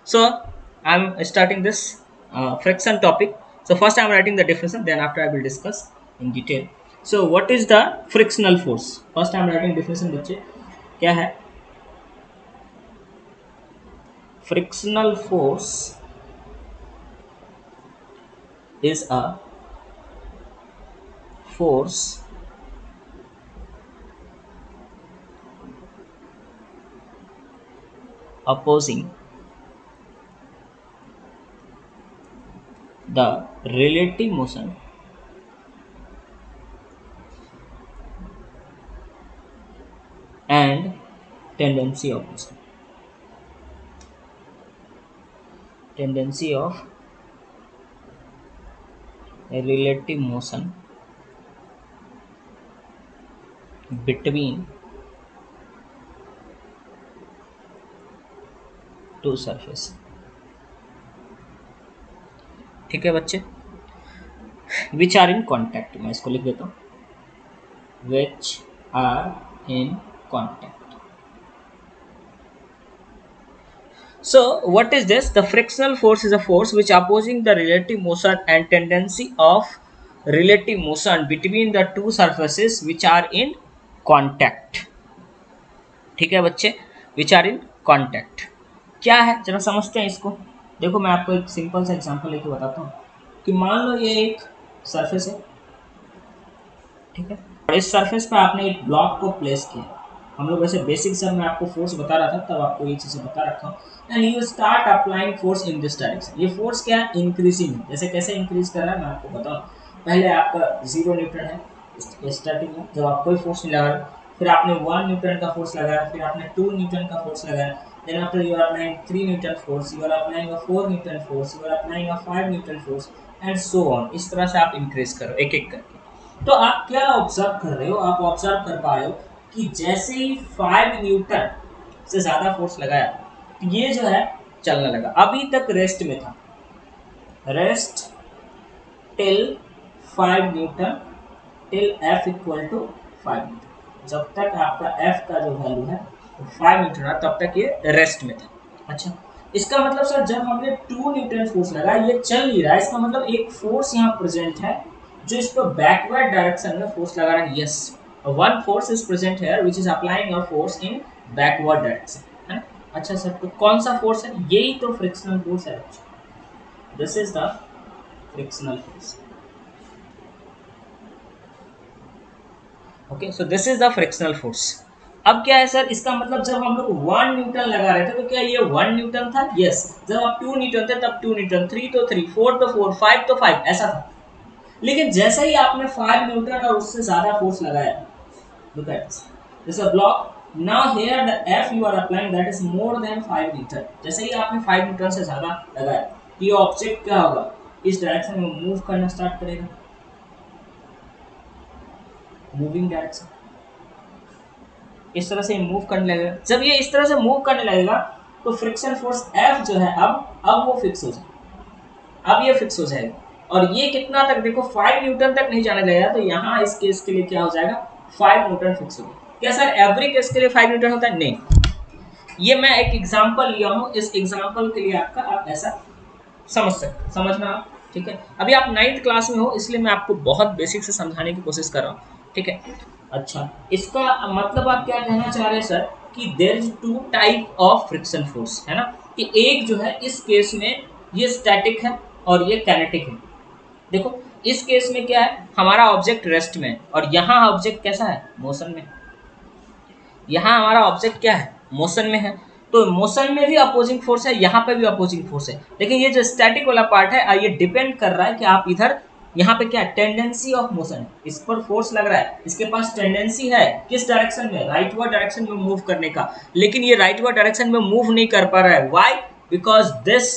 So I'm starting this friction topic. So first I'm writing the definition, then after I will discuss in detail. So what is the frictional force? First I'm writing definition बच्चे, क्या है frictional force? Is a force opposing the relative motion and tendency of motion. Tendency of a relative motion between two surface. ठीक है बच्चे, विच are in contact, मैं इसको लिख देता हूँ, which are in contact. So what is this? The frictional force is a force which opposing the relative motion and tendency of relative motion between the two surfaces which are in contact. ठीक है बच्चे, which are in contact क्या है जरा समझते हैं इसको. देखो मैं आपको एक सिंपल सा एग्जांपल लेके बताता हूँ कि मान लो ये एक सरफेस है, ठीक है, और इस सरफेस पर आपने एक ब्लॉक को प्लेस किया. हम लोग वैसे बेसिक सर मैं आपको फोर्स बता रहा था, तब आपको ये चीज़ें बता रखा हूँ. And you start applying force in this direction. ये फोर्स क्या है, इंक्रीजिंग है. जैसे कैसे इंक्रीज कर रहा है मैं आपको बताऊँ. पहले आपका 0 न्यूटन है स्टार्टिंग में, जब आप कोई फोर्स नहीं लगा रहे, फिर आपने 1 न्यूटन का फोर्स लगाया, फिर आपने 2 न्यूटन का फोर्स लगाया, then after you are applying 3 newton force, you are applying a 4 newton force, you are applying a 5 newton force and so on. इस तरह से आप इंक्रीज करो एक एक करके. तो आप क्या ऑब्जर्व कर रहे हो, आप ऑब्जर्व कर पा रहे हो कि जैसे ही 5 न्यूटन से ज़्यादा फोर्स लगाया तो ये जो है चलने लगा. अभी तक रेस्ट में था, rest till 5 newton, till F equal to 5 newton. जब तक आपका F का जो वैल्यू है 5 न्यूटन है तब तक ये रेस्ट में था. अच्छा, इसका मतलब सर जब हमने 2 न्यूटन फोर्स लगाया ये चल नहीं रहा है, इसका मतलब एक फोर्स यहाँ प्रेजेंट है जो इस पर बैकवर्ड डायरेक्शन में फोर्स लगा रहा है. Yes, one force is present here which is applying a force in backward direction, है ना. अच्छा सर, तो कौन सा फोर्स है, यही तो फ्रिक्शनल फोर्स है. This is the frictional force. Okay, so this is the frictional force. अब क्या है सर, इसका मतलब जब हम लोग 1 न्यूटन लगा रहे थे तो क्या ये 1 न्यूटन था. यस. जब आप 2 न्यूटन थे तब 2 न्यूटन, 3 तो 3, 4 तो 4, 5 तो 5, ऐसा था. लेकिन जैसे ही आपने 5 न्यूटन और उससे ज्यादा फोर्स लगाया, look at this, this is a block. Now here the F you are applying that is more than 5 Newton. जैसे ही आपने 5 न्यूटन से ज्यादा लगाया तो ये ऑब्जेक्ट क्या होगा, इस डायरेक्शन में मूव करना स्टार्ट करेगा, मूविंग डायरेक्शन. इस तरह से मूव करने लगेगा. जब ये इस तरह से मूव करने लगेगा तो फ्रिक्शन फोर्स F जो है अब वो फिक्स हो जाएगा. अब ये फिक्स हो जाएगा और ये कितना तक, देखो 5 न्यूटन तक नहीं जाने लगेगा. तो यहाँ इस केस के लिए क्या हो जाएगा, 5 न्यूटन फिक्स हो गया. क्या सर एवरी केस के लिए 5 न्यूटन होता है? नहीं, ये मैं एक एग्जांपल लिया हूँ. इस एग्जांपल के लिए आपका आप ऐसा समझ सकते, समझना आप. ठीक है, अभी आप 9th क्लास में हो इसलिए मैं आपको बहुत बेसिक से समझाने की कोशिश कर रहा हूँ. ठीक है. अच्छा, इसका मतलब आप क्या कहना चाह रहे हैं सर कि there is 2 type of friction force, है ना. कि एक जो है इस केस में ये स्टैटिक है और ये काइनेटिक है. देखो इस केस में क्या है, हमारा ऑब्जेक्ट रेस्ट में और यहाँ ऑब्जेक्ट कैसा है, मोशन में. यहाँ हमारा ऑब्जेक्ट क्या है, मोशन में है. तो मोशन में भी अपोजिंग फोर्स है, यहाँ पे भी अपोजिंग फोर्स है. लेकिन ये जो स्टैटिक वाला पार्ट है ये डिपेंड कर रहा है कि आप इधर, यहाँ पे क्या टेंडेंसी ऑफ मोशन, इस पर फोर्स लग रहा है, इसके पास टेंडेंसी है किस डायरेक्शन में, राइटवर्ड डायरेक्शन में मूव करने का. लेकिन ये राइटवर्ड डायरेक्शन में मूव नहीं कर पा रहा है. Why? Because this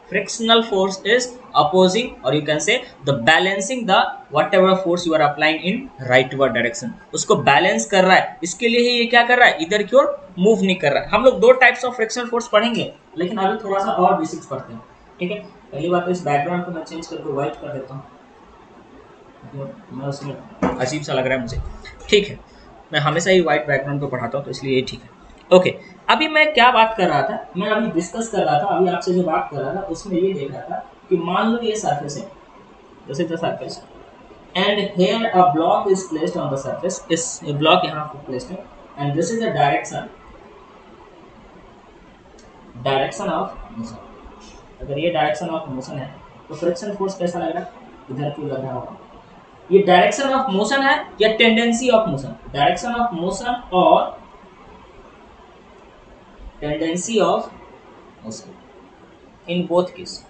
frictional force is opposing, or you can say the balancing the whatever force you are applying in rightward direction. उसको बैलेंस कर रहा है, इसके लिए ही ये क्या कर रहा है, इधर की ओर मूव नहीं कर रहा है. हम लोग 2 टाइप्स ऑफ फ्रिक्शनल फोर्स पढ़ेंगे, लेकिन अभी थोड़ा सा और बेसिक्स पढ़ते हैं. ठीक है, पहली बात तो इस बैकग्राउंड को मैं चेंज करके व्हाइट कर देता हूँ, मैं उसमें अजीब सा लग रहा है मुझे. ठीक है, मैं हमेशा ही व्हाइट बैकग्राउंड को पढ़ाता हूँ तो इसलिए ये ठीक है. ओके, अभी मैं क्या बात कर रहा था, मैं अभी डिस्कस कर रहा था, अभी आपसे जो बात कर रहा था उसमें ये देख रहा था कि मान लो ये सरफेस है, this is the surface and here a block is placed on the surface, इस ब्लॉक यहाँ पे प्लेस्ड है and this is the direction of motion. अगर ये डायरेक्शन ऑफ मोशन है तो फ्रिक्शन फोर्स कैसा लग रहा है, इधर क्यों लग रहा होगा, ये डायरेक्शन ऑफ मोशन है या tendency of motion, direction of motion और tendency of motion in both case,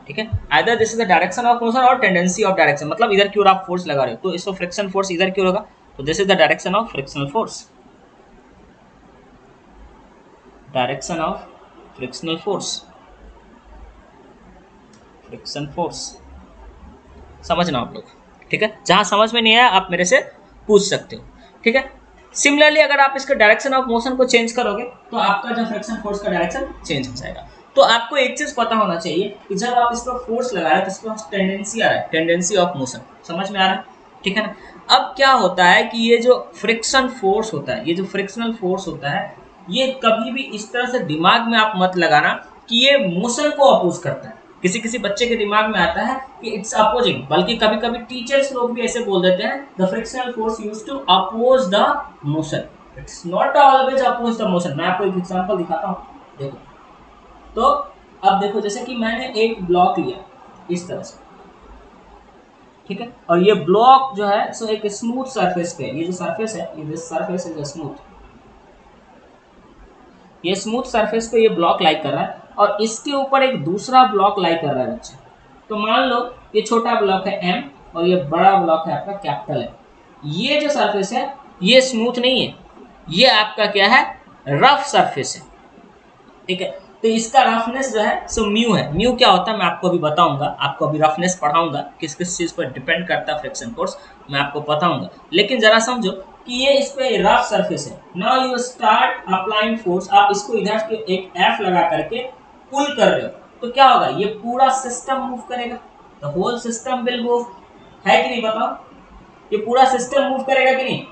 ठीक है, either this is the direction of motion और टेंडेंसी ऑफ डायरेक्शन, मतलब इधर क्यों आप फोर्स लगा रहे हो तो इसको फ्रिक्शन फोर्स इधर क्यों होगा, तो this is the direction of frictional force, direction of frictional force, friction force, समझना आप लोग, ठीक है, जहां समझ में नहीं आया आप मेरे से पूछ सकते हो, ठीक है। सिमिलरली अगर आप इसके डायरेक्शन ऑफ मोशन को चेंज करोगे तो आपका जो फ्रिक्शन फोर्स का डायरेक्शन चेंज हो जाएगा। तो आपको एक चीज पता होना चाहिए कि जब आप इस पर फोर्स लगा रहे हैं तो इसके पास टेंडेंसी आ रहा है, टेंडेंसी ऑफ मोशन, समझ में आ रहा है, ठीक है ना। अब क्या होता है कि ये जो फ्रिक्शन फोर्स होता है, ये जो फ्रिक्शनल फोर्स होता है, ये कभी भी इस तरह से दिमाग में आप मत लगाना कि ये मोशन को अपोज करता है। किसी किसी बच्चे के दिमाग में आता है कि इट्स अपोजिंग, बल्कि कभी कभी टीचर्स लोग भी ऐसे बोल देते हैं the frictional force used to oppose the motion, it's not always oppose the motion. मैं आपको एक एग्जांपल दिखाता हूँ, देखो। तो अब देखो, जैसे कि मैंने एक ब्लॉक लिया इस तरह से, ठीक है, और ये ब्लॉक जो है सो एक स्मूथ सरफेस पे, ये जो सरफेस है, ये दिस सरफेस इज स्मूथ, ये स्मूथ सरफेस पे ये ब्लॉक लाई कर रहा है और इसके ऊपर एक दूसरा ब्लॉक लाई कर रहा है बच्चे। तो मान लो ये छोटा ब्लॉक है m और ये बड़ा ब्लॉक है आपका कैपिटल है। ये जो सरफेस है ये स्मूथ नहीं है, ये आपका क्या है, रफ सरफेस है, ठीक है। तो इसका रफनेस जो है सो म्यू है। म्यू क्या होता है मैं आपको अभी बताऊंगा, आपको अभी रफनेस पढ़ाऊंगा, किस किस चीज पर डिपेंड करता है फ्रिक्शन फोर्स, मैं आपको बताऊंगा। लेकिन जरा समझो कि ये इस पे रफ सरफेस है। Now you start applying force, आप इसको इधर से एक एफ लगा करके पुल कर रहे हो तो क्या होगा, ये पूरा सिस्टम मूव करेगा, the whole system will move, है कि नहीं बताओ, ये पूरा सिस्टम मूव करेगा कि नहीं,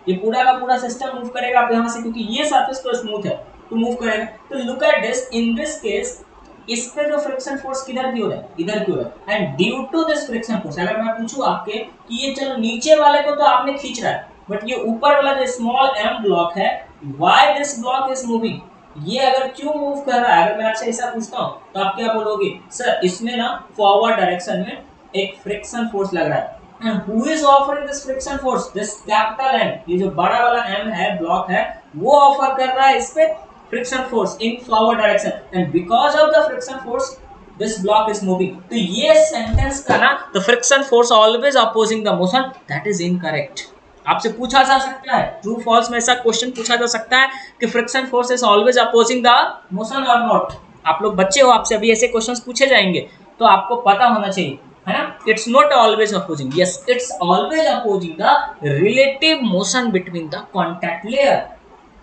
ये पूरा का पूरा सिस्टम मूव करेगा आप यहाँ से, क्योंकि ये सरफेस तो स्मूथ है तो मूव करेगा। तो look at this, in this case इस पे जो फ्रिक्शन फोर्स किधर की हो रहा है, इधर की हो रहा है, and due to this friction force, अगर मैं पूछूं आपके कि ये चलो नीचे वाले को तो आपने खींच रहा है बट ये ऊपर वाला जो स्मॉल m ब्लॉक है, why this block is moving, ये अगर क्यों मूव कर रहा है, अगर मैं आपसे ऐसा पूछता हूं तो आप क्या बोलोगे, सर इसमें ना फॉरवर्ड डायरेक्शन में एक फ्रिक्शन फोर्स लग रहा है। And who is offering this friction force? This capital M, ये जो बड़ा वाला M है, ब्लॉक है, वो ऑफर कर रहा है इस पे friction force in forward direction, and because of the friction force this block is moving। तो ये सेंटेंस का ना the friction force always opposing the motion, that is incorrect। आपसे पूछा जा सकता है ट्रू फॉल्स में, ऐसा क्वेश्चन पूछा जा सकता है कि friction force is always opposing the motion और नॉट। आप लोग बच्चे हो, आपसे अभी ऐसे क्वेश्चंस पूछे जाएंगे तो आपको पता होना चाहिए, है ना। It's not always opposing, yes it's always opposing the relative motion between the contact layer.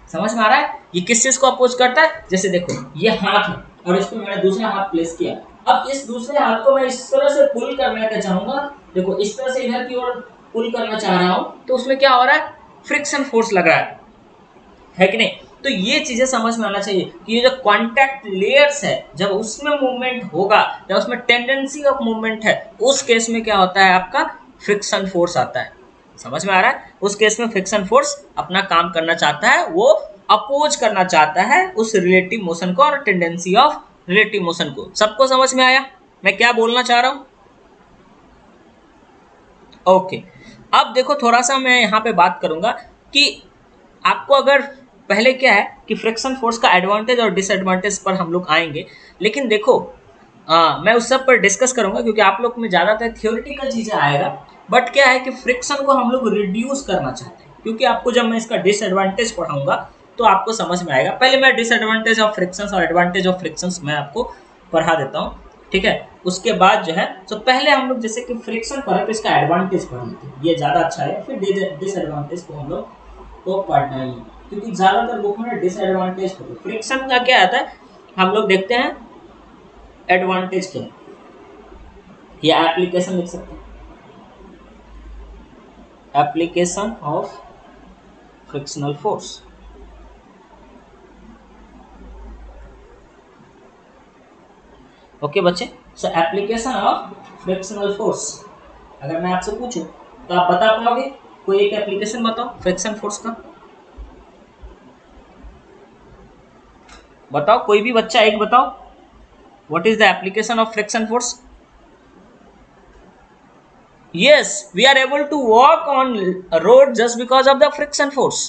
समझ में आ रहा है ये किस चीज को अपोज करता है। जैसे देखो ये हाथ है और इस पर मैंने दूसरा हाथ प्लेस किया, अब इस दूसरे हाथ को मैं इस तरह से पुल करने का चाहूंगा, देखो इस तरह से इधर की ओर पुल करना चाह रहा हूं तो उसमें क्या हो रहा है, फ्रिक्शन फोर्स लग रहा है कि नहीं। तो ये चीजें समझ में आना चाहिए कि ये जो कॉन्टैक्ट लेयर्स है जब उसमें मूवमेंट होगा, जब उसमें टेंडेंसी ऑफ मूवमेंट है, उस केस में क्या होता है आपका फ्रिक्शन फोर्स आता है। समझ में आ रहा है, उस केस में फ्रिक्शन फोर्स अपना काम करना चाहता है, वो अपोज करना चाहता है उस रिलेटिव मोशन को और टेंडेंसी ऑफ रिलेटिव मोशन को। सबको समझ में आया मैं क्या बोलना चाह रहा हूं, ओके। अब देखो थोड़ा सा मैं यहाँ पे बात करूंगा कि आपको अगर पहले क्या है कि फ्रिक्शन फोर्स का एडवांटेज और डिसएडवांटेज पर हम लोग आएंगे, लेकिन देखो मैं उस सब पर डिस्कस करूंगा क्योंकि आप लोग में ज़्यादातर थियोरिटिकल चीज़ें आएगा, बट क्या है कि फ्रिक्शन को हम लोग रिड्यूस करना चाहते हैं, क्योंकि आपको जब मैं इसका डिसएडवांटेज पढ़ाऊंगा तो आपको समझ में आएगा। पहले मैं डिसएडवांटेज ऑफ फ्रिक्शंस और एडवांटेज ऑफ फ्रिक्शंस मैं आपको पढ़ा देता हूँ, ठीक है। उसके बाद जो है तो पहले हम लोग जैसे कि फ्रिक्शन पढ़े तो इसका एडवांटेज पढ़ लेते हैं, ये ज़्यादा अच्छा है, फिर डिसएडवांटेज को हम लोग को पढ़ना ही, क्योंकि ज़्यादातर बुक में डिसएडवांटेज पढ़ो। फ्रिक्शन का क्या आता है हम लोग देखते हैं एडवांटेज क्या, या एप्लीकेशन लिख सकते हैं, application of frictional force, okay बच्चे, so application of frictional force, अगर मैं आपसे पूछूं तो आप बता पाओगे? कोई एक एप्लीकेशन बताओ फ्रिक्शन फोर्स का, बताओ कोई भी बच्चा एक बताओ, what is the application of friction force? yes we are able to walk on road just because of the friction force,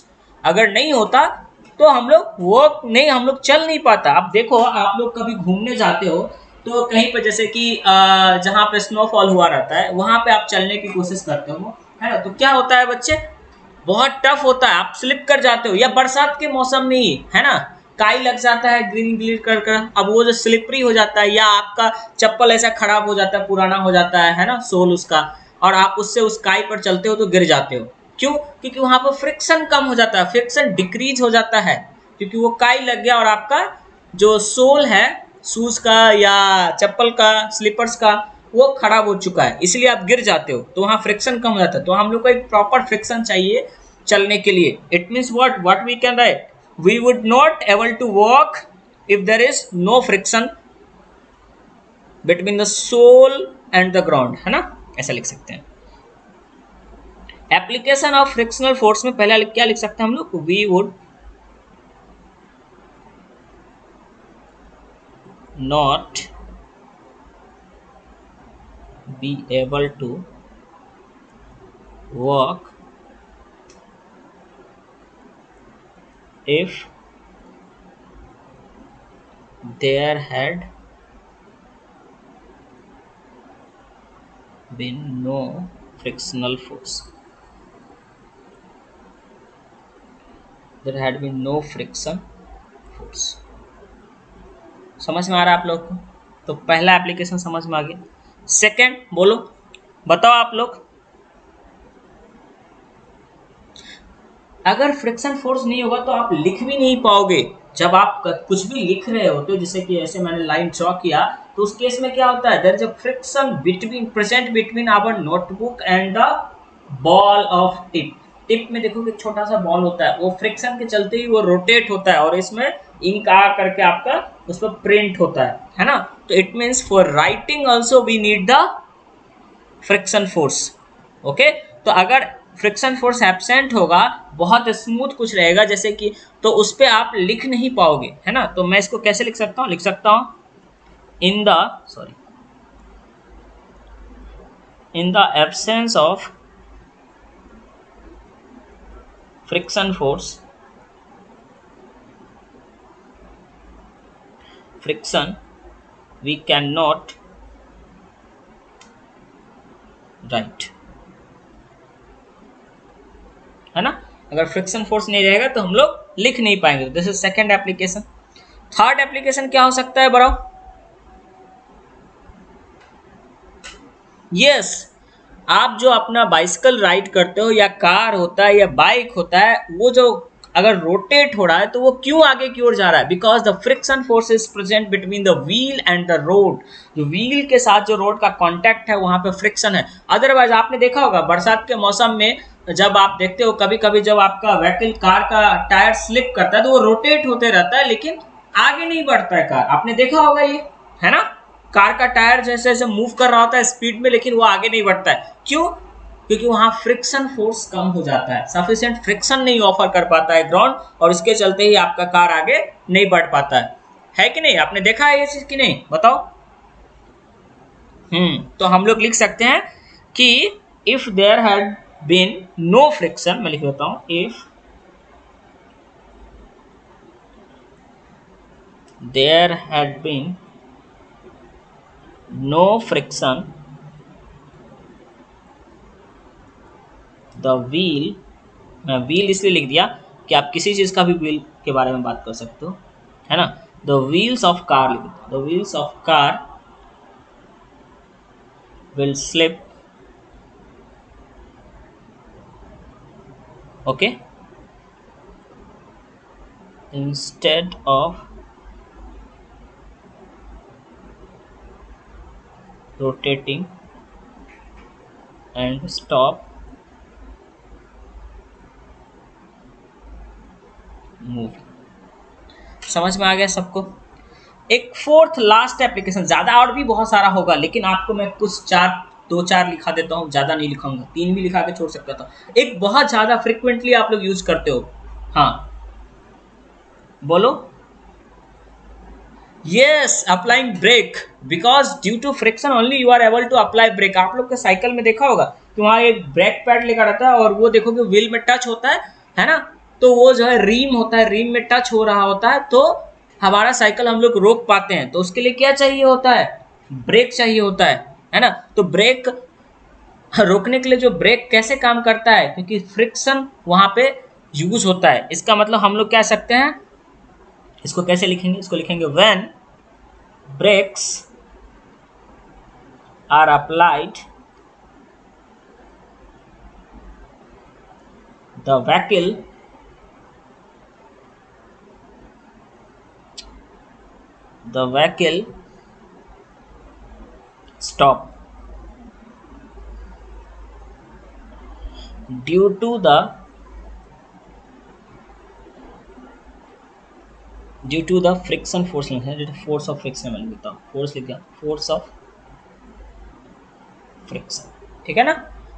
अगर नहीं होता तो हम लोग वॉक नहीं, हम लोग चल नहीं पाता। अब देखो आप लोग कभी घूमने जाते हो तो कहीं पर जैसे कि जहां पे स्नोफॉल हुआ रहता है वहां पे आप चलने की कोशिश करते हो, है ना, तो क्या होता है बच्चे, बहुत टफ होता है, आप स्लिप कर जाते हो, या बरसात के मौसम में ही, है ना, काई लग जाता है ग्रीन ग्रीन कर, अब वो जो स्लिपरी हो जाता है, या आपका चप्पल ऐसा खराब हो जाता है, पुराना हो जाता है ना सोल उसका, और आप उससे उस काई पर चलते हो तो गिर जाते हो। क्यों? क्योंकि वहां पर फ्रिक्शन कम हो जाता है, फ्रिक्शन डिक्रीज हो जाता है, क्योंकि वो काई लग गया और आपका जो सोल है शूज का या चप्पल का स्लीपर्स का वो खराब हो चुका है, इसलिए आप गिर जाते हो, तो वहां फ्रिक्शन कम हो जाता है। तो हम लोग को एक प्रॉपर फ्रिक्शन चाहिए चलने के लिए। It means what we can write, we would not able to walk if there is no friction between the sole and the ground, है ना, ऐसा लिख सकते हैं। एप्लीकेशन ऑफ फ्रिक्शनल फोर्स में पहले क्या लिख सकते हैं हम लोग, we would not be able to walk if there had been no frictional force, there had been no friction force। समझ में आ रहा है आप लोग को? तो पहला एप्लीकेशन समझ में आ गया। सेकंड बोलो, बताओ आप लोग, अगर फ्रिक्शन फोर्स नहीं होगा तो आप लिख भी नहीं पाओगे। जब आप कुछ भी लिख रहे होते हो, जैसे कि ऐसे मैंने लाइन ड्रॉ किया, तो उस केस में क्या होता है, there is a friction between present between our notebook and the ball of tip. Tip में देखो कि छोटा सा बॉल होता है, वो फ्रिक्शन के चलते ही वो रोटेट होता है और इसमें इंक आ करके आपका उस पर प्रिंट होता है ना। तो it means for writing also we need the friction force. Okay, तो अगर फ्रिक्शन फोर्स एब्सेंट होगा, बहुत स्मूथ कुछ रहेगा जैसे कि, तो उस पर आप लिख नहीं पाओगे, है ना। तो मैं इसको कैसे लिख सकता हूं, लिख सकता हूं in the absence of friction force, friction we can not write, है ना। अगर फ्रिक्शन फोर्स नहीं रहेगा तो हम लोग लिख नहीं पाएंगे। This is second application. Third application क्या हो सकता है बताओ? यस, आप जो अपना बाइसिकल राइड करते हो या कार होता है या बाइक होता है, वो जो अगर रोटेट हो रहा है तो वो क्यों आगे की ओर जा रहा है? Because the friction force is present between the wheel and the road. जो व्हील के साथ जो रोड का कांटेक्ट है वहां पे फ्रिक्शन है। अदरवाइज आपने देखा होगा बरसात के मौसम में जब आप देखते हो कभी कभी जब आपका व्हीकल कार का टायर स्लिप करता है तो वो रोटेट होते रहता है लेकिन आगे नहीं बढ़ता है कार। आपने देखा होगा ये, है ना, कार का टायर जैसे जैसे मूव कर रहा होता है स्पीड में लेकिन वो आगे नहीं बढ़ता है। क्यों? क्योंकि वहां फ्रिक्शन फोर्स कम हो जाता है, सफिशिएंट फ्रिक्शन नहीं ऑफर कर पाता है ग्राउंड, और इसके चलते ही आपका कार आगे नहीं बढ़ पाता है कि नहीं? आपने देखा है ये चीज कि नहीं, बताओ। तो हम लोग लिख सकते हैं कि if there had been no friction, मैं लिख देता हूं, if there had been no friction the wheel, मैं व्हील इसलिए लिख दिया कि आप किसी चीज का भी व्हील के बारे में बात कर सकते हो, है ना। द व्हील्स ऑफ कार लिख दो, the wheels of car will slip, okay, instead of rotating and stop moving. समझ में आ गया सबको? एक फोर्थ लास्ट एप्लीकेशन, ज्यादा और भी बहुत सारा होगा लेकिन आपको मैं कुछ दो चार लिखा देता हूँ, ज्यादा नहीं लिखाऊंगा, 3 भी लिखा के छोड़ सकता था। एक बहुत ज्यादा फ्रिक्वेंटली आप लोग यूज करते हो, हाँ बोलो। Yes, applying brake, because due to friction only you are able to apply brake. आप लोग के साइकिल में देखा होगा कि वहाँ एक ब्रेक पैड लेकर आता है और वो देखोगे व्हील में टच होता है ना, तो वो जो है रिम होता है, रिम में टच हो रहा होता है तो हमारा साइकिल हम लोग रोक पाते हैं। तो उसके लिए क्या चाहिए होता है, ब्रेक चाहिए होता है ना। तो ब्रेक रोकने के लिए जो ब्रेक कैसे काम करता है, क्योंकि फ्रिक्शन वहां पे यूज होता है। इसका मतलब हम लोग कह सकते हैं, इसको कैसे लिखेंगे, इसको लिखेंगे when brakes are applied, the vehicle stop due to the friction force, force of friction मैंने लिखा, फोर्स लिख दिया, फोर्स ऑफ फ्रिक्शन, ठीक है ना।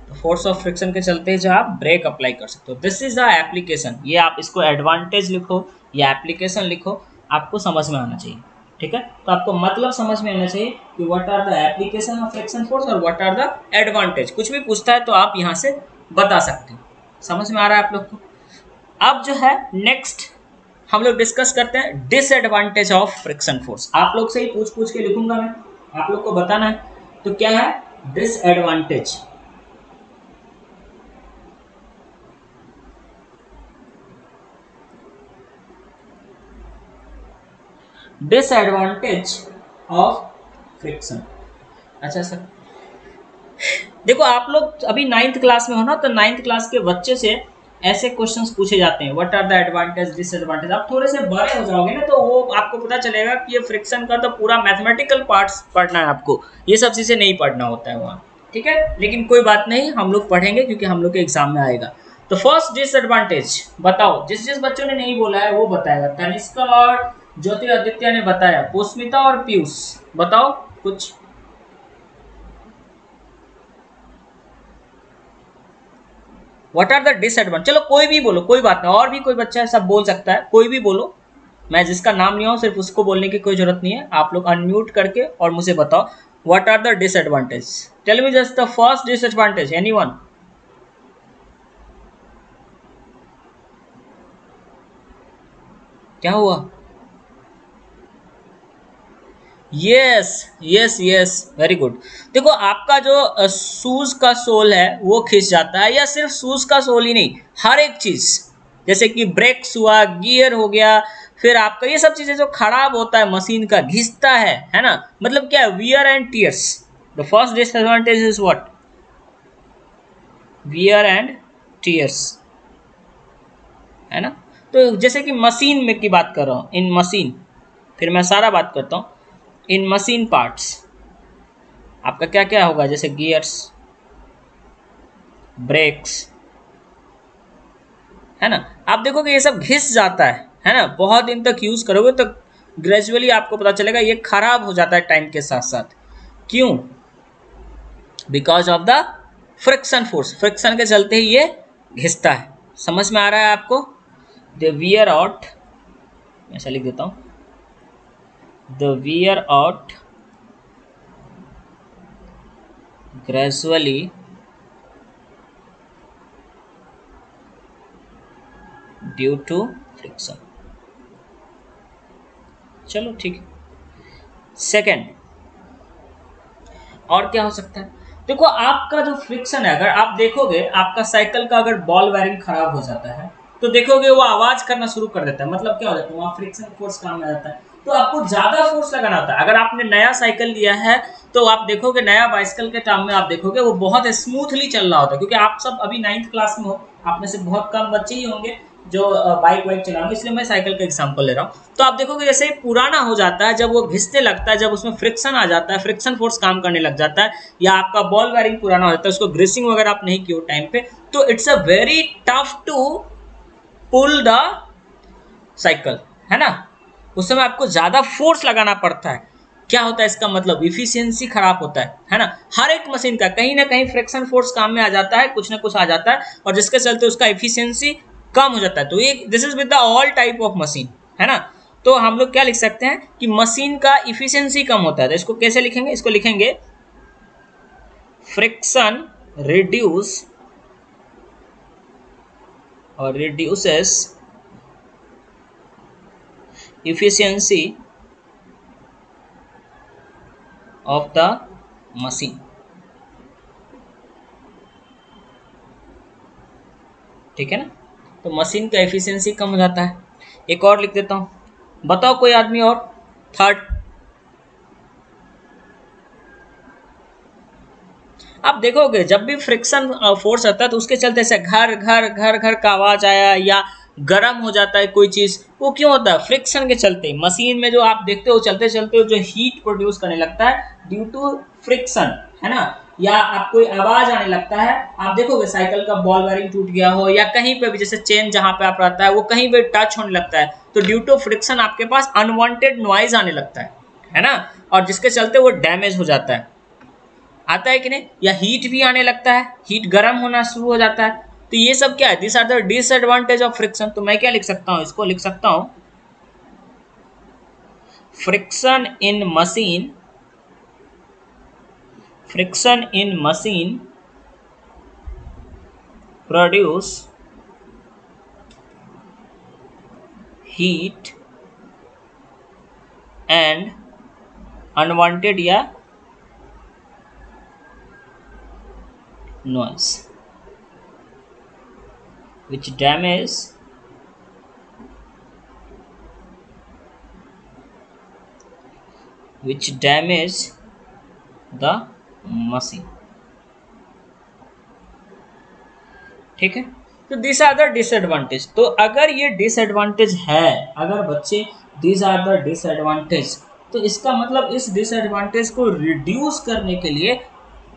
तो फोर्स ऑफ फ्रिक्शन के चलते जो आप ब्रेक अप्लाई कर सकते हो। दिस इज द एप्लीकेशन, ये आप इसको एडवांटेज लिखो या एप्लीकेशन लिखो, आपको समझ में आना चाहिए, ठीक है। तो आपको मतलब समझ में आना चाहिए कि what are the application of friction force और व्हाट आर द एडवांटेज। कुछ भी पूछता है तो आप यहाँ से बता सकते हो। समझ में आ रहा है आप लोग को। अब जो है नेक्स्ट हम लोग डिस्कस करते हैं डिसएडवांटेज ऑफ फ्रिक्शन फोर्स। आप लोग से ही पूछ के लिखूंगा मैं, आप लोग को बताना है। तो क्या है डिसएडवांटेज, डिसएडवांटेज ऑफ फ्रिक्शन। अच्छा सर, देखो आप लोग अभी 9th क्लास में हो ना, तो 9th क्लास के बच्चे से ऐसे क्वेश्चंस पूछे जाते हैं, what are the advantage disadvantage. आप थोड़े से बड़े हो जाओगे ना तो वो आपको पता चलेगा कि ये फ्रिक्शन का तो पूरा मैथमेटिकल पार्ट्स पढ़ना है आपको, ये सब चीजें नहीं पढ़ना होता है वहाँ, ठीक है। लेकिन कोई बात नहीं, हम लोग पढ़ेंगे क्योंकि हम लोग के एग्जाम में आएगा। तो फर्स्ट डिसएडवांटेज बताओ, जिस बच्चों ने नहीं बोला है वो बताएगा। तनिष्का और ज्योति आदित्य ने बताया, पुष्मिता और पीयूष बताओ कुछ। व्हाट आर द डिसएडवांटेज, चलो कोई भी बोलो, कोई बात नहीं, और भी कोई बच्चा है सब बोल सकता है, कोई भी बोलो। मैं जिसका नाम नहीं हो सिर्फ उसको बोलने की कोई जरूरत नहीं है। आप लोग अनम्यूट करके और मुझे बताओ what are the disadvantage. Tell me just the first disadvantage, anyone. क्या हुआ? Yes yes yes, very good. देखो आपका जो शूज का सोल है वो खिंच जाता है, या सिर्फ शूज का सोल ही नहीं, हर एक चीज, जैसे कि ब्रेक्स हुआ, गियर हो गया, फिर आपका ये सब चीजें जो खराब होता है मशीन का, घिसता है ना। मतलब क्या है, wear and tears. The first disadvantage is what, wear and tears, है ना। तो जैसे कि मशीन में की बात कर रहा हूं, इन मशीन, फिर मैं सारा बात करता हूं, इन मशीन पार्ट्स आपका क्या क्या होगा, जैसे गियर्स, ब्रेक्स, है ना। आप देखोगे ये सब घिस जाता है ना। बहुत दिन तक यूज करोगे तो ग्रेजुअली आपको पता चलेगा ये खराब हो जाता है टाइम के साथ साथ। क्यों? Because of the friction force, friction के चलते ही ये घिसता है। समझ में आ रहा है आपको? द वियर आउट, ऐसा लिख देता हूं, the wear out gradually due to friction। चलो ठीक है। सेकेंड, और क्या हो सकता है? देखो आपका जो फ्रिक्शन है, अगर आप देखोगे आपका साइकिल का अगर बॉल वायरिंग खराब हो जाता है तो देखोगे वो आवाज करना शुरू कर देता है। मतलब क्या हो जाता है, वहां फ्रिक्शन फोर्स काम में जाता है, तो आपको ज्यादा फोर्स लगाना होता है। अगर आपने नया साइकिल लिया है तो आप देखोगे नया बाइसिकल के टाइम में आप देखोगे वो बहुत स्मूथली चल रहा होता है, क्योंकि आप सब अभी 9th क्लास में हो, आप में से बहुत कम बच्चे ही होंगे जो बाइक वाइक चलाओगे, इसलिए मैं साइकिल का एग्जांपल ले रहा हूँ। तो आप देखोगे जैसे पुराना हो जाता है, जब वो घिसने लगता है, जब उसमें फ्रिक्शन आ जाता है, फ्रिक्शन फोर्स काम करने लग जाता है, या आपका बॉल वायरिंग पुराना हो जाता है, उसको ग्रीसिंग वगैरह आप नहीं किए टाइम पे, तो it's a very tough to pull the cycle, है ना। उस समय आपको ज्यादा फोर्स लगाना पड़ता है। क्या होता है इसका मतलब, इफिशियंसी खराब होता है ना। हर एक मशीन का कहीं ना कहीं फ्रिक्शन फोर्स काम में आ जाता है, कुछ ना कुछ आ जाता है, और जिसके चलते उसका इफिशियंसी कम हो जाता है। तो ये this is with the all type of machine, है ना। तो हम लोग क्या लिख सकते हैं कि मशीन का इफिशियंसी कम होता है। तो इसको कैसे लिखेंगे, इसको लिखेंगे फ्रिक्शन रिड्यूस और reduces efficiency of the machine। ठीक है ना, तो मशीन का एफिशिएंसी कम हो जाता है। एक और लिख देता हूं, बताओ कोई आदमी और, थर्ड। आप देखोगे जब भी फ्रिक्शन फोर्स आता है तो उसके चलते ऐसे घर घर घर घर का आवाज आया या गर्म हो जाता है कोई चीज, वो क्यों होता है, फ्रिक्शन के चलते। मशीन में जो आप देखते हो चलते चलते जो हीट प्रोड्यूस करने लगता है ड्यू टू फ्रिक्शन, है ना, या आप कोई आवाज आने लगता है। आप देखोगे साइकिल का बॉल बेयरिंग टूट गया हो या कहीं पे भी जैसे चेन जहां पे आप रहता है वो कहीं पे टच होने लगता है, तो ड्यू टू फ्रिक्शन आपके पास अनवांटेड नॉइज आने लगता है ना, और जिसके चलते वो डैमेज हो जाता है। आता है कि नहीं, या हीट भी आने लगता है, हीट गर्म होना शुरू हो जाता है। तो ये सब क्या है, this are the disadvantage of friction. तो मैं क्या लिख सकता हूं, इसको लिख सकता हूं friction in machine, friction in machine produce heat and unwanted या noise which damage the machine। ठीक है, तो दिस आर द डिसएडवांटेज। तो अगर ये डिसएडवांटेज है, अगर बच्चे दिस आर द डिसएडवांटेज, तो इसका मतलब इस डिसएडवांटेज को रिड्यूस करने के लिए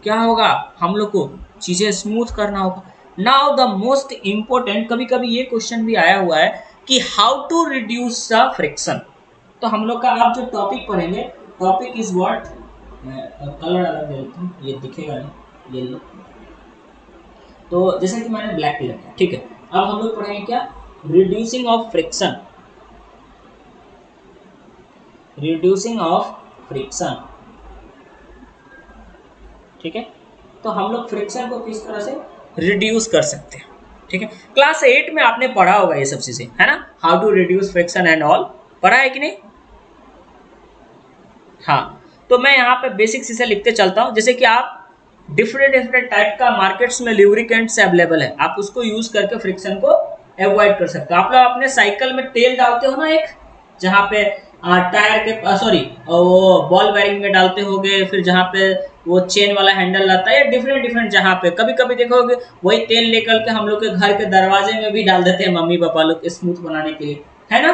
क्या होगा, हम लोग को चीजें स्मूथ करना होगा। नाउ द मोस्ट इंपोर्टेंट, कभी कभी ये क्वेश्चन भी आया हुआ है कि how to reduce the friction. तो हम लोग का आप जो टॉपिक पढ़ेंगे, टॉपिक इज व्हाट, कलर अलग दे देता हूं, ये दिखेगा नहीं, येलो। तो जैसे कि मैंने ब्लैक कलर किया, ठीक है। अब हम लोग पढ़ेंगे क्या, reducing of friction, reducing of friction. ठीक है, तो हम लोग फ्रिक्शन को किस तरह से रिड्यूस कर सकते हैं। ठीक है, क्लास 8 में आपने पढ़ा होगा ये सब चीजें, है ना, how to reduce friction and all, पढ़ा है कि नहीं। हाँ, तो मैं यहाँ पे बेसिक चीजें लिखते चलता हूँ। जैसे कि आप डिफरेंट टाइप का मार्केट्स में लुब्रिकेंट्स अवेलेबल है, आप उसको यूज करके फ्रिक्शन को अवॉइड कर सकते हो। आप लोग अपने साइकिल में तेल डालते हो ना, एक जहाँ पे टायर के सॉरी वो बॉल बेयरिंग में डालते होगे, फिर जहाँ पे वो चेन वाला हैंडल आता है, डिफरेंट जहाँ पे कभी कभी देखोगे वही तेल लेकर के हम लोग के घर के दरवाजे में भी डाल देते हैं मम्मी पापा लोग स्मूथ बनाने के लिए, है ना।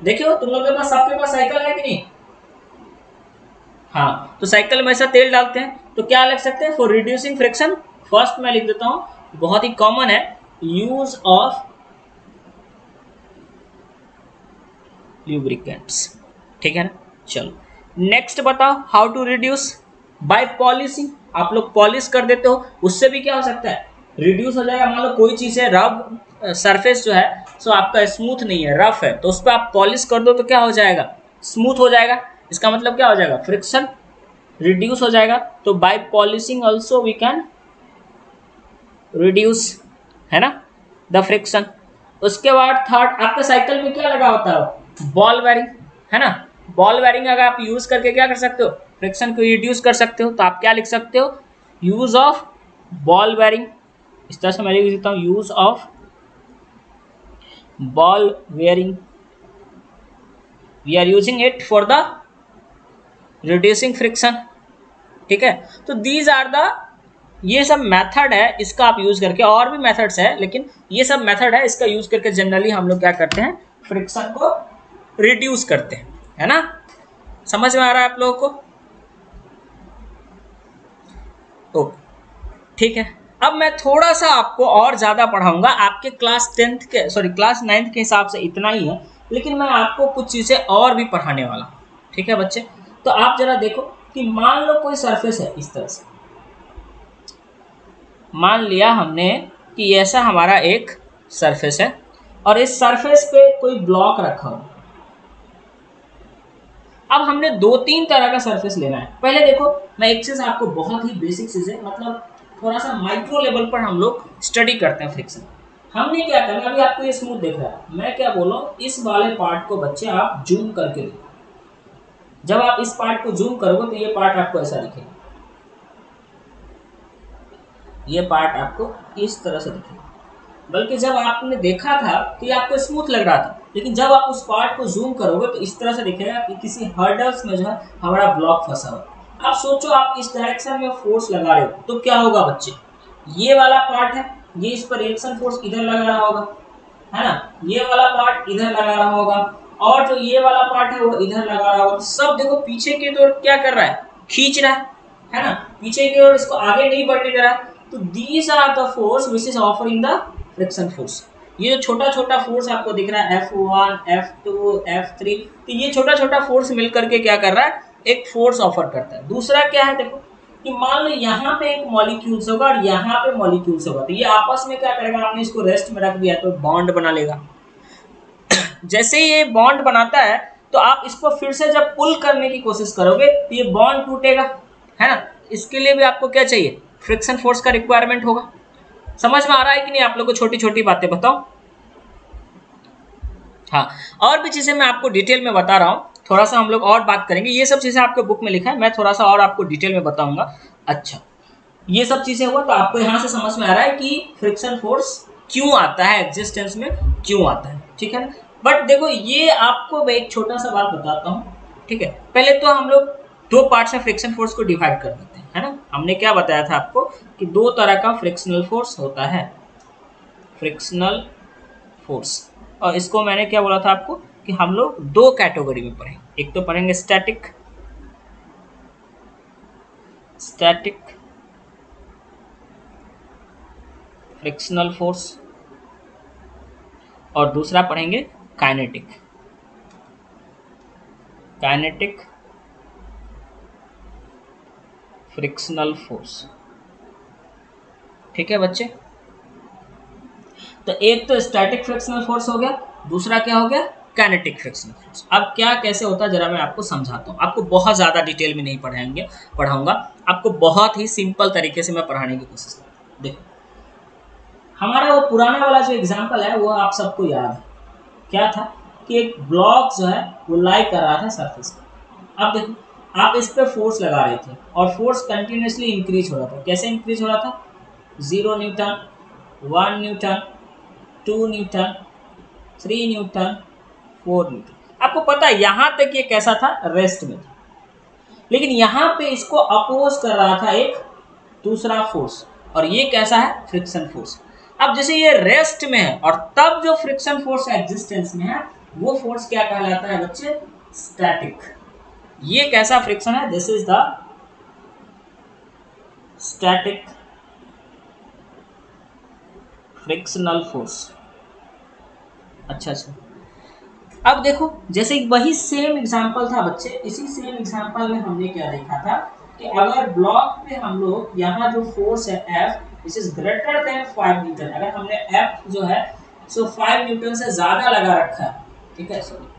देखियो तुम लोग के पास, सबके पास साइकिल है कि नहीं। हाँ, तो साइकिल में ऐसा तेल डालते हैं, तो क्या लिख सकते हैं, फॉर रिड्यूसिंग फ्रिक्शन, फर्स्ट मैं लिख देता हूं, बहुत ही कॉमन है, यूज ऑफ लुब्रिकेंट्स। ठीक है ना, चलो नेक्स्ट बताओ, how to reduce, by polishing. आप लोग पॉलिश कर देते हो, उससे भी क्या हो सकता है, रिड्यूस हो जाएगा। मान लो कोई चीज है रफ सरफेस जो है सो आपका स्मूथ नहीं है, रफ है, तो उस पर आप पॉलिश कर दो तो क्या हो जाएगा, स्मूथ हो जाएगा। इसका मतलब क्या हो जाएगा, फ्रिक्शन रिड्यूस हो जाएगा। तो by polishing also we can reduce, है ना, द फ्रिक्शन। उसके बाद थर्ड, आपके साइकिल में क्या लगा होता है, बॉल बेयरिंग, है ना। बॉल बेयरिंग अगर आप यूज करके क्या कर सकते हो, फ्रिक्शन को रिड्यूस कर सकते हो। तो आप क्या लिख सकते हो, यूज ऑफ बॉल बेयरिंग, इस तरह से मैं लिख देता हूं, use of ball bearing, we are using it for the reducing friction. ठीक है, तो दीज आर द, ये सब मेथड है, इसका आप यूज करके, और भी मेथड्स है लेकिन ये सब मेथड है, इसका यूज करके जनरली हम लोग क्या करते हैं, फ्रिक्शन को रिड्यूस करते हैं, है ना। समझ में आ रहा है आप लोगों को, ओके ठीक है। अब मैं थोड़ा सा आपको और ज्यादा पढ़ाऊंगा, आपके क्लास 10th के सॉरी क्लास 9th के हिसाब से इतना ही है, लेकिन मैं आपको कुछ चीजें और भी पढ़ाने वाला हूँ। ठीक है बच्चे, तो आप जरा देखो कि मान लो कोई सरफेस है इस तरह से, मान लिया हमने कि ऐसा हमारा एक सरफेस है और इस सरफेस पे कोई ब्लॉक रखा हो। अब हमने दो तीन तरह का सरफेस लेना है। पहले देखो मैं एक चीज आपको बहुत ही बेसिक चीजें, मतलब थोड़ा सा माइक्रो लेवल पर हम लोग स्टडी करते हैं फ्रिक्शन। हमने क्या करना, अभी आपको ये स्मूथ दिख रहा है, मैं क्या बोल रहा हूँ, इस वाले पार्ट को बच्चे आप जूम करके देखो। जब आप इस पार्ट को जूम करोगे तो ये पार्ट आपको ऐसा दिखेगा, ये पार्ट आपको इस तरह से दिखेगा। बल्कि जब आपने देखा था तो ये आपको स्मूथ लग रहा था, लेकिन जब आप उस पार्ट को जूम करोगे तो इस तरह से दिखेगा कि किसी हर्डल्स में जो है हमारा ब्लॉक फंसा हुआ। आप सोचो आप इस डायरेक्शन में फोर्स लगा रहे हो तो क्या होगा बच्चे, ये वाला पार्ट है, ये इस पर रिएक्शन फोर्स इधर लगा रहा होगा, है ना, ये वाला पार्ट इधर लगा रहा होगा, और जो ये वाला पार्ट है वो इधर लगा रहा होगा। सब देखो पीछे की ओर क्या कर रहा है, खींच रहा है ना, पीछे की ओर इसको आगे नहीं बढ़ने दे रहा है। तो these are the force which is offering the friction force. ये जो छोटा छोटा फोर्स आपको दिख रहा है F1, F2, F3, तो ये छोटा छोटा फोर्स मिलकर के क्या कर रहा है, एक फोर्स ऑफर करता है। दूसरा क्या है देखो कि मान लो यहाँ पे एक मॉलिक्यूल्स होगा और यहाँ पे मॉलिक्यूल्स होगा, तो ये आपस में क्या करेगा, आपने इसको रेस्ट में रख दिया तो बॉन्ड बना लेगा। जैसे ही ये बॉन्ड बनाता है तो आप इसको फिर से जब पुल करने की कोशिश करोगे तो ये बॉन्ड टूटेगा, है ना। इसके लिए भी आपको क्या चाहिए, फ्रिक्शन फोर्स का रिक्वायरमेंट होगा। समझ में आ रहा है कि नहीं आप लोग को, छोटी छोटी बातें बताओ। हाँ, और भी चीजें मैं आपको डिटेल में बता रहा हूँ, थोड़ा सा हम लोग और बात करेंगे। ये सब चीजें आपके बुक में लिखा है, मैं थोड़ा सा और आपको डिटेल में बताऊंगा। अच्छा, ये सब चीजें हुआ तो आपको यहाँ से समझ में आ रहा है कि फ्रिक्शन फोर्स क्यों आता है, एग्जिस्टेंस में क्यों आता है, ठीक है ना। बट देखो ये आपको मैं एक छोटा सा बात बताता हूँ, ठीक है। पहले तो हम लोग दो पार्ट्स में फ्रिक्शन फोर्स को डिवाइड कर देते हैं, है ना। हमने क्या बताया था आपको कि दो तरह का फ्रिक्शनल फोर्स होता है, फ्रिक्शनल फोर्स। और इसको मैंने क्या बोला था आपको कि हम लोग दो कैटेगरी में पढ़ेंगे। एक तो पढ़ेंगे स्टैटिक फ्रिक्शनल फोर्स, और दूसरा पढ़ेंगे काइनेटिक फ्रिक्शनल फोर्स। ठीक है बच्चे, तो एक तो स्टैटिक फ्रिक्शनल फोर्स हो गया, दूसरा क्या हो गया, काइनेटिक फ्रिक्शनल फोर्स। अब क्या कैसे होता है जरा मैं आपको समझाता हूँ। आपको बहुत ज्यादा डिटेल में नहीं पढ़ाऊंगा, आपको बहुत ही सिंपल तरीके से मैं पढ़ाने की कोशिश करूँगा। देखो हमारा वो पुराना वाला जो एग्जाम्पल है वो आप सबको याद है, क्या था कि एक ब्लॉक जो है वो लाई कर रहा था सरफेस पर। अब देखो आप इस पर फोर्स लगा रहे थे और फोर्स कंटिन्यूसली इंक्रीज हो रहा था। कैसे इंक्रीज हो रहा था, 0 Newton, 1 Newton, 2 Newton, 3 Newton, 4 Newton. आपको पता है यहाँ तक ये कैसा था, रेस्ट में था, लेकिन यहाँ पे इसको अपोज कर रहा था एक दूसरा फोर्स, और ये कैसा है, फ्रिक्शन फोर्स। अब जैसे ये रेस्ट में है और तब जो फ्रिक्शन फोर्स एग्जिस्टेंस में है वो फोर्स क्या कहलाता है बच्चे, स्टैटिक। ये कैसा फ्रिक्शन है, this is the static frictional force. अच्छा, अब देखो जैसे वही सेम एग्जांपल था बच्चे, इसी सेम एग्जांपल में हमने क्या देखा था कि अगर ब्लॉक पे हम लोग यहाँ जो फोर्स है F which is greater than 5 Newton, अगर हमने F जो है सो 5 न्यूटन से ज्यादा लगा रखा है, ठीक है, सॉरी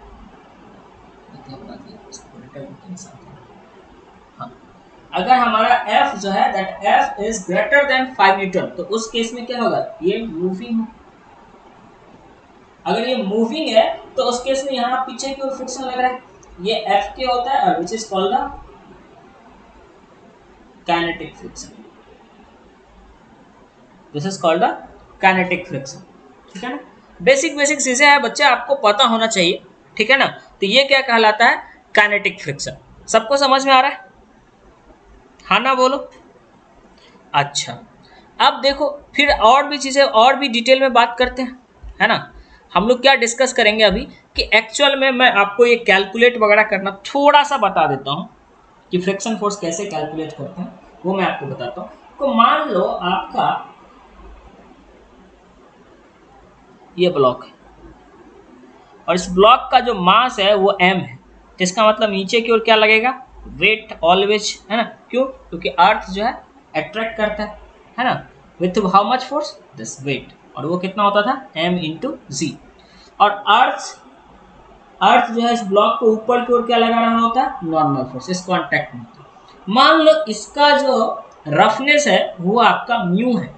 हाँ, अगर हमारा F जो है that F is greater than 5 Newton, तो उस केस में क्या होगा, ये मूविंग, अगर ये मूविंग है तो उस केस में यहाँ पीछे की ओर फ्रिक्शन लग रहा है, ये F के होता है और which is called the kinetic friction. This is called the kinetic friction, ठीक है ना। बेसिक चीजें हैं बच्चे, आपको पता होना चाहिए, ठीक है ना। तो ये क्या कहलाता है, काइनेटिक फ्रिक्शन। सबको समझ में आ रहा है, हाँ ना बोलो। अच्छा, अब देखो फिर और भी चीजें और भी डिटेल में बात करते हैं, है ना। हम लोग क्या डिस्कस करेंगे अभी कि एक्चुअल में मैं आपको ये कैलकुलेट वगैरह करना थोड़ा सा बता देता हूँ कि फ्रिक्शन फोर्स कैसे कैलकुलेट करते हैं, वो मैं आपको बताता हूँ। तो मान लो आपका ये ब्लॉक है और इस ब्लॉक का जो मास है वो m है, तो इसका मतलब नीचे की ओर क्या लगेगा, वेट ऑलवेज, है ना। क्यों, क्योंकि अर्थ जो है अट्रैक्ट करता है ना, with how much force, this weight, और वो कितना होता था m इंटू जी। और अर्थ जो है इस ब्लॉक को ऊपर की ओर क्या लगा रहा होता है, नॉर्मल फोर्स, इस कॉन्टैक्ट में। मान लो इसका जो रफनेस है वो आपका म्यू है,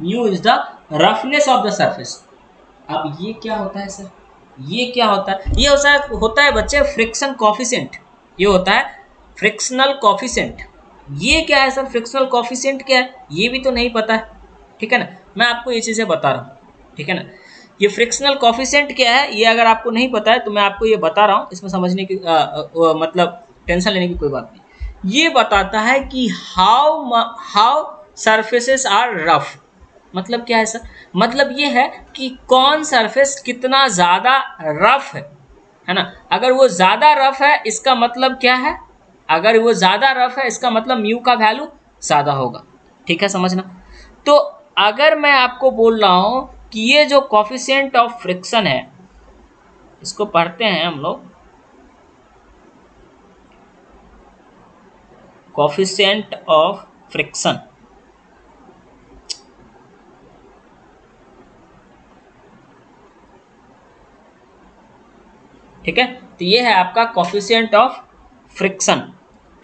mu is the roughness of the surface. अब ये क्या होता है सर, ये क्या होता है, ये होता है बच्चे फ्रिक्शन कॉफिशिएंट, ये होता है फ्रिक्शनल कॉफिशिएंट। ये क्या है सर, फ्रिक्शनल कॉफिशिएंट क्या है, ये भी तो नहीं पता है, ठीक है ना। मैं आपको ये चीजें बता रहा हूँ, ठीक है ना। ये फ्रिक्शनल कॉफिशिएंट क्या है, ये अगर आपको नहीं पता है तो मैं आपको ये बता रहा हूँ, इसमें समझने की मतलब टेंशन लेने की कोई बात नहीं। ये बताता है कि हाउ सरफेसेस आर रफ। मतलब क्या है सर, मतलब ये है कि कौन सरफेस कितना ज्यादा रफ है ना। अगर वो ज्यादा रफ है इसका मतलब क्या है, अगर वो ज्यादा रफ है इसका मतलब म्यू का वैल्यू ज्यादा होगा, ठीक है, समझना। तो अगर मैं आपको बोल रहा हूं कि ये जो कॉफिशिएंट ऑफ फ्रिक्शन है, इसको पढ़ते हैं हम लोग, कॉफिशिएंट ऑफ फ्रिक्शन, ठीक है। तो ये है आपका कॉफिशिएंट ऑफ फ्रिक्शन,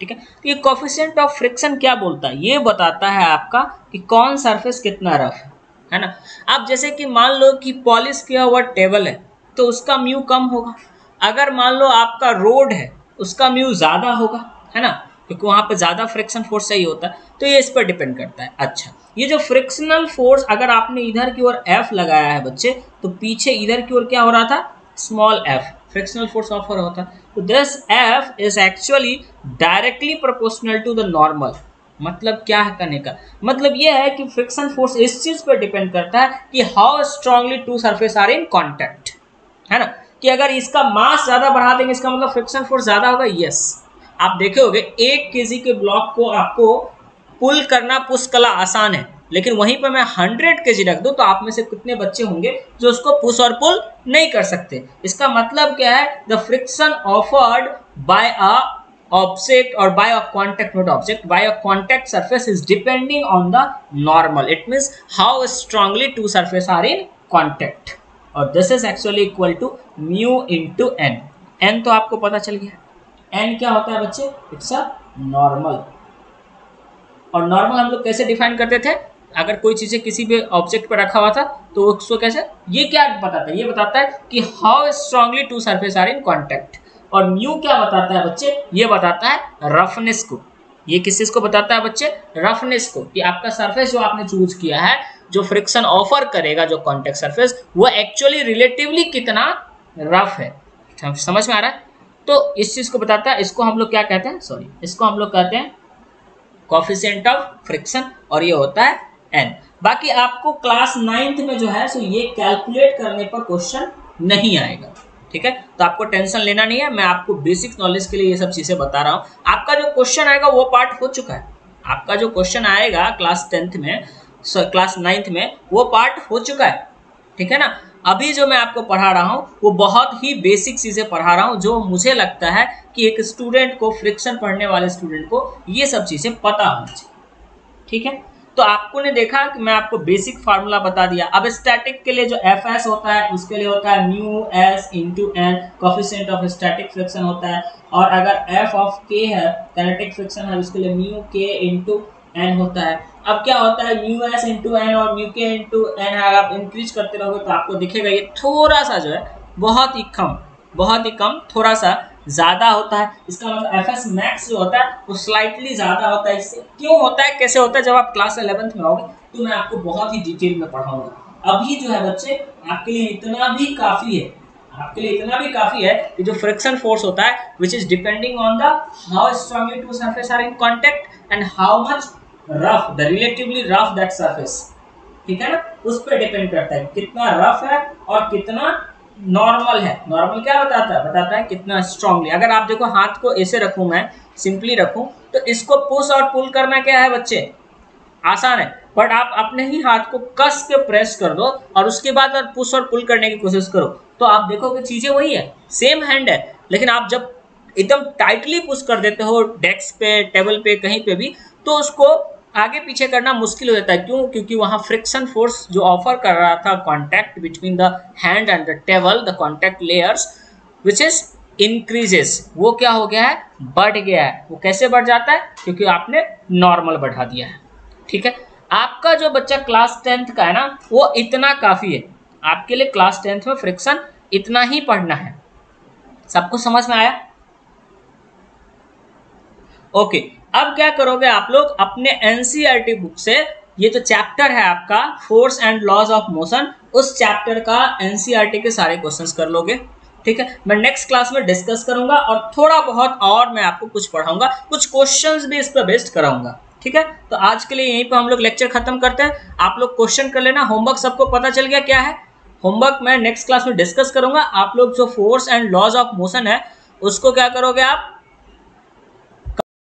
ठीक है। तो ये कॉफिशिएंट ऑफ फ्रिक्शन क्या बोलता है, ये बताता है आपका कि कौन सरफेस कितना रफ है ना। आप जैसे कि मान लो कि पॉलिश किया हुआ टेबल है तो उसका म्यू कम होगा, अगर मान लो आपका रोड है उसका म्यू ज्यादा होगा, है ना, क्योंकि वहां पे ज्यादा फ्रिक्शन फोर्स सही होता है। तो ये इस पर डिपेंड करता है। अच्छा, ये जो फ्रिक्शनल फोर्स अगर आपने इधर की ओर F लगाया है बच्चे, तो पीछे इधर की ओर क्या हो रहा था, small f, frictional force offer होता है। तो this F is actually directly proportional to the normal. मतलब क्या है करने का, मतलब ये है कि फ्रिक्शन फोर्स इस चीज पर डिपेंड करता है कि how strongly two surface are in contact, है ना। कि अगर इसका मास ज्यादा बढ़ा देंगे इसका मतलब फ्रिक्शन फोर्स ज्यादा होगा। यस, आप देखे होगे 1 केजी के ब्लॉक को आपको पुल करना, पुश करना आसान है, लेकिन वहीं पर मैं 100 केजी रख दूं तो आप में से कितने बच्चे होंगे जो उसको पुश और पुल नहीं कर सकते। इसका मतलब क्या है, the friction offered by a object or by a contact, not object, by a contact surface is depending on the normal. It means how strongly two surfaces are in contact, और this is actually equal to mu into n। n तो आपको पता चल गया, n क्या होता है बच्चे, इट्स अ नॉर्मल। और नॉर्मल हम लोग कैसे डिफाइन करते थे, अगर कोई चीजें किसी भी ऑब्जेक्ट पर रखा हुआ था तो उसको कैसे, ये क्या बताता है, ये बताता है कि how strongly two surface are in contact. और म्यू क्या बताता है बच्चे, ये बताता है रफनेस को। ये किस चीज को बताता है बच्चे, रफनेस को, कि आपका सरफेस जो आपने चूज किया है, जो फ्रिक्शन ऑफर करेगा जो कॉन्टेक्ट सरफेस, वो एक्चुअली रिलेटिवली कितना रफ है। समझ में आ रहा है। तो इस चीज को बताता है, इसको हम लोग क्या कहते हैं, सॉरी, इसको हम लोग कहते हैं कोफिशिएंट ऑफ फ्रिक्शन, और ये होता है n। बाकी आपको क्लास 9th में जो है सो ये कैलकुलेट करने पर क्वेश्चन नहीं आएगा, ठीक है। तो आपको टेंशन लेना नहीं है, मैं आपको बेसिक नॉलेज के लिए ये सब चीजें बता रहा हूँ। आपका जो क्वेश्चन आएगा वो पार्ट हो चुका है, आपका जो क्वेश्चन आएगा क्लास 10th में, क्लास 9th में, वो पार्ट हो चुका है, ठीक है ना। अभी जो मैं आपको पढ़ा रहा हूँ वो बहुत ही बेसिक चीजें पढ़ा रहा हूँ, जो मुझे लगता है कि एक स्टूडेंट को, फ्रिक्शन पढ़ने वाले स्टूडेंट को ये सब चीजें पता होनी चाहिए, ठीक है। तो आपको ने देखा कि मैं आपको बेसिक फार्मूला बता दिया। अब स्टैटिक के लिए जो Fs होता है उसके लिए होता है mu s into n, coefficient of static friction होता है। और अगर F ऑफ k है, काइनेटिक फ्रिक्शन है, उसके लिए म्यू k इंटू एन होता है। अब क्या होता है, म्यू एस इंटू एन और म्यू के इंटू एन, अगर आप इंक्रीज करते रहोगे तो आपको दिखेगा ये थोड़ा सा जो है बहुत ही कम थोड़ा सा ज्यादा होता है। इसका मतलब Fs मैक्स जो होता है वो स्लाइटली ज्यादा होता है। इससे क्यों होता है, कैसे होता है, जब आप क्लास 11th में आओगे तो मैं आपको बहुत ही डिटेल में पढ़ाऊंगा। अभी जो है बच्चे आपके लिए इतना भी काफी है, आपके लिए इतना भी काफी है कि जो फ्रिक्शन फोर्स होता है which is depending on the how strongly two surface are in contact and how much rough the relatively rough that surface, ठीक है ना, उस पर डिपेंड करता है कितना रफ है और कितना नॉर्मल है। नॉर्मल क्या बताता है कितना स्ट्रांगली। अगर आप देखो हाथ को ऐसे रखूं, मैं सिंपली रखूं, तो इसको पुश और पुल करना क्या है बच्चे, आसान है। बट आप अपने ही हाथ को कस के प्रेस कर दो और उसके बाद और पुश और पुल करने की कोशिश करो, तो आप देखोगे चीजें वही है, सेम हैंड है, लेकिन आप जब एकदम टाइटली पुश कर देते हो डेस्क पे, टेबल पे, कहीं पे भी, तो उसको आगे पीछे करना मुश्किल हो जाता है। क्यों? क्योंकि वहां फ्रिक्शन फोर्स जो ऑफर कर रहा था contact between the hand and the table, the contact layers which is increases, वो क्या हो गया है, बढ़ गया है। वो कैसे बढ़ जाता है? क्योंकि आपने नॉर्मल बढ़ा दिया है। ठीक है, आपका जो बच्चा क्लास 10th का है ना, वो इतना काफी है आपके लिए। क्लास 10th में फ्रिक्शन इतना ही पढ़ना है। सबको समझ में आया? ओके, अब क्या करोगे आप लोग, अपने एनसीईआरटी बुक से ये जो चैप्टर है आपका force and laws of motion, उस चैप्टर का एनसीईआरटी के सारे क्वेश्चंस कर लोगे। ठीक है, मैं नेक्स्ट क्लास में डिस्कस करूंगा और थोड़ा बहुत और मैं आपको कुछ पढ़ाऊंगा, कुछ क्वेश्चंस भी इस पर बेस्ड कराऊंगा। ठीक है, तो आज के लिए यहीं पर हम लोग लेक्चर खत्म करते हैं। आप लोग क्वेश्चन कर लेना, होमवर्क सबको पता चल गया क्या है? होमवर्क मैं नेक्स्ट क्लास में डिस्कस करूंगा। आप लोग जो force and laws of motion है उसको क्या करोगे, आप